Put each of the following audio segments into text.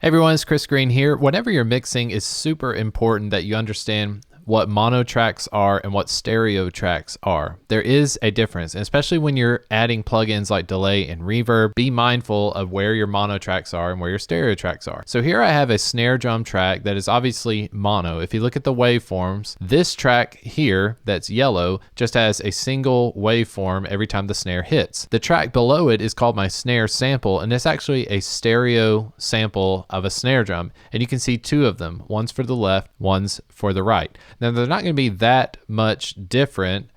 Hey everyone, it's Chris Green here. Whenever you're mixing, it's super important that you understand what mono tracks are and what stereo tracks are. There is a difference, and especially when you're adding plugins like delay and reverb, be mindful of where your mono tracks are and where your stereo tracks are. So here I have a snare drum track that is obviously mono. If you look at the waveforms, this track here that's yellow just has a single waveform every time the snare hits. The track below it is called my snare sample, and it's actually a stereo sample of a snare drum. And you can see two of them. One's for the left, one's for the right. Now, they're not going to be that much different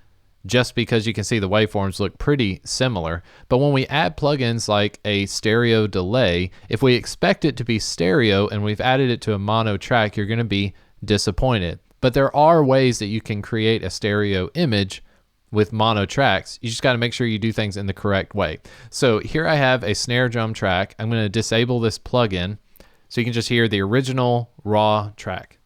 just because you can see the waveforms look pretty similar. But when we add plugins like a stereo delay, if we expect it to be stereo and we've added it to a mono track, you're going to be disappointed. But there are ways that you can create a stereo image with mono tracks. You just got to make sure you do things in the correct way. So here I have a snare drum track. I'm going to disable this plugin so you can just hear the original raw track.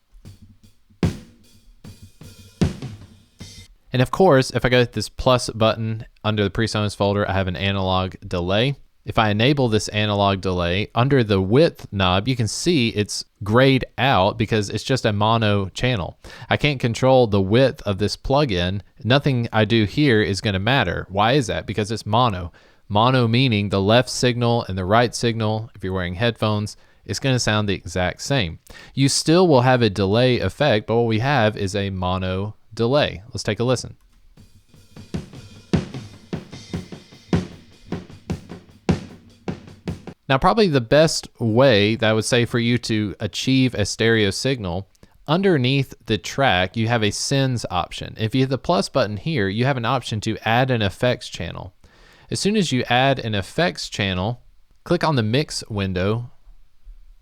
And of course, if I go to this plus button under the presonus folder, I have an analog delay. If I enable this analog delay, under the width knob, you can see it's grayed out because it's just a mono channel. I can't control the width of this plugin. Nothing I do here is going to matter. Why is that? Because it's mono. Mono meaning the left signal and the right signal, if you're wearing headphones, it's going to sound the exact same. You still will have a delay effect, but what we have is a mono delay. Let's take a listen. Now, probably the best way that I would say for you to achieve a stereo signal, underneath the track, you have a sends option. If you hit the plus button here, you have an option to add an effects channel. As soon as you add an effects channel, click on the mix window,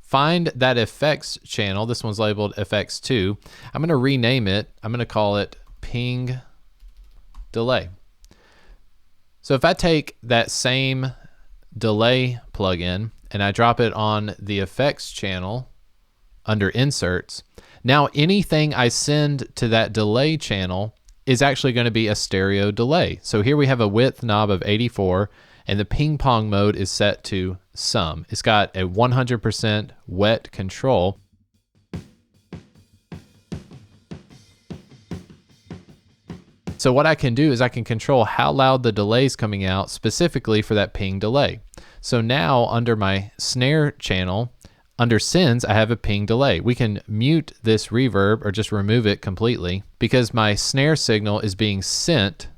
find that effects channel. This one's labeled FX2. I'm going to rename it. I'm going to call it ping delay. So if I take that same delay plugin and I drop it on the effects channel under inserts, now anything I send to that delay channel is actually going to be a stereo delay. So here we have a width knob of 84 and the ping pong mode is set to sum. It's got a 100% wet control. So what I can do is I can control how loud the delay is coming out specifically for that ping delay. So now under my snare channel, under sends, I have a ping delay. We can mute this reverb or just remove it completely because my snare signal is being sent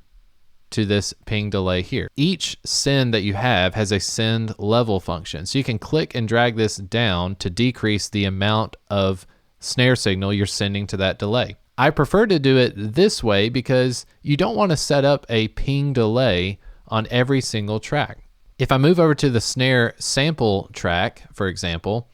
to this ping delay here. Each send that you have has a send level function. So you can click and drag this down to decrease the amount of snare signal you're sending to that delay. I prefer to do it this way because you don't want to set up a ping delay on every single track. If I move over to the snare sample track, for example,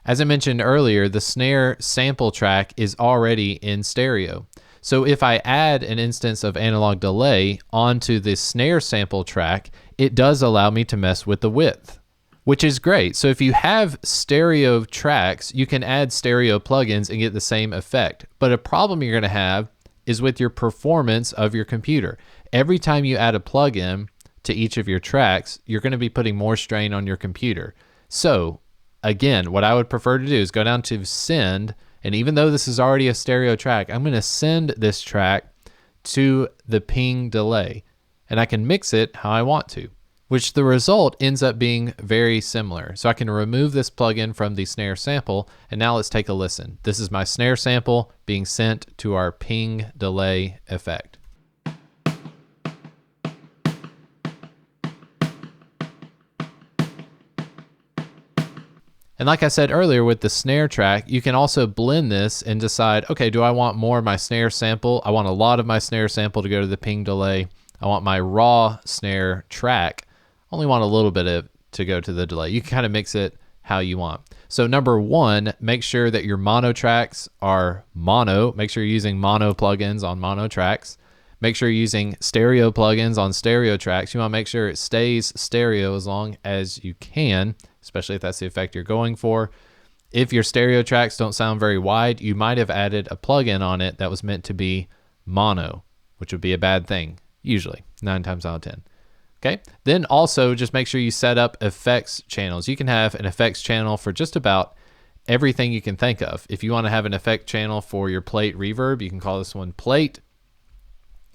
as I mentioned earlier, the snare sample track is already in stereo. So if I add an instance of analog delay onto the snare sample track, it does allow me to mess with the width, which is great. So if you have stereo tracks, you can add stereo plugins and get the same effect. But a problem you're going to have is with your performance of your computer. Every time you add a plugin to each of your tracks, you're going to be putting more strain on your computer. So again, what I would prefer to do is go down to send. And even though this is already a stereo track, I'm going to send this track to the ping delay. And I can mix it how I want to, which the result ends up being very similar. So I can remove this plugin from the snare sample. And now let's take a listen. This is my snare sample being sent to our ping delay effect. And like I said earlier with the snare track, you can also blend this and decide, okay, do I want more of my snare sample? I want a lot of my snare sample to go to the ping delay. I want my raw snare track, only want a little bit of to go to the delay. You can kind of mix it how you want. So number one, make sure that your mono tracks are mono. Make sure you're using mono plugins on mono tracks. Make sure you're using stereo plugins on stereo tracks. You want to make sure it stays stereo as long as you can, especially if that's the effect you're going for. If your stereo tracks don't sound very wide, you might have added a plugin on it that was meant to be mono, which would be a bad thing, usually, 9 times out of 10. Okay, then also just make sure you set up effects channels. You can have an effects channel for just about everything you can think of. If you want to have an effect channel for your plate reverb, you can call this one plate.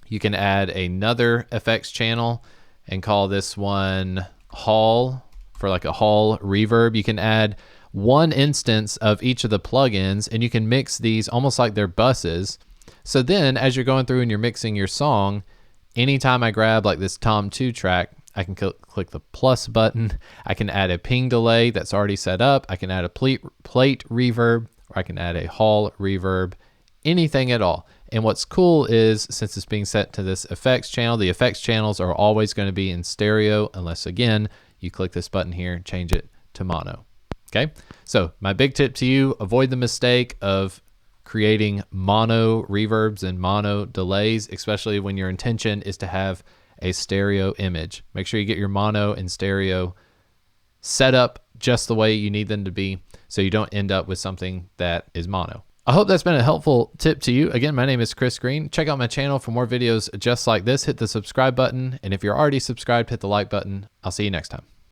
You can add another effects channel and call this one hall for like a hall reverb. You can add one instance of each of the plugins and you can mix these almost like they're buses. So then as you're going through and you're mixing your song, anytime I grab like this Tom 2 track, I can click the plus button. I can add a ping delay that's already set up. I can add a plate reverb, or I can add a hall reverb, anything at all. And what's cool is since it's being set to this effects channel, the effects channels are always going to be in stereo unless, again, you click this button here and change it to mono. Okay, so my big tip to you, avoid the mistake of creating mono reverbs and mono delays, especially when your intention is to have a stereo image. Make sure you get your mono and stereo set up just the way you need them to be so you don't end up with something that is mono. I hope that's been a helpful tip to you. Again, my name is Chris Green. Check out my channel for more videos just like this. Hit the subscribe button. And if you're already subscribed, hit the like button. I'll see you next time.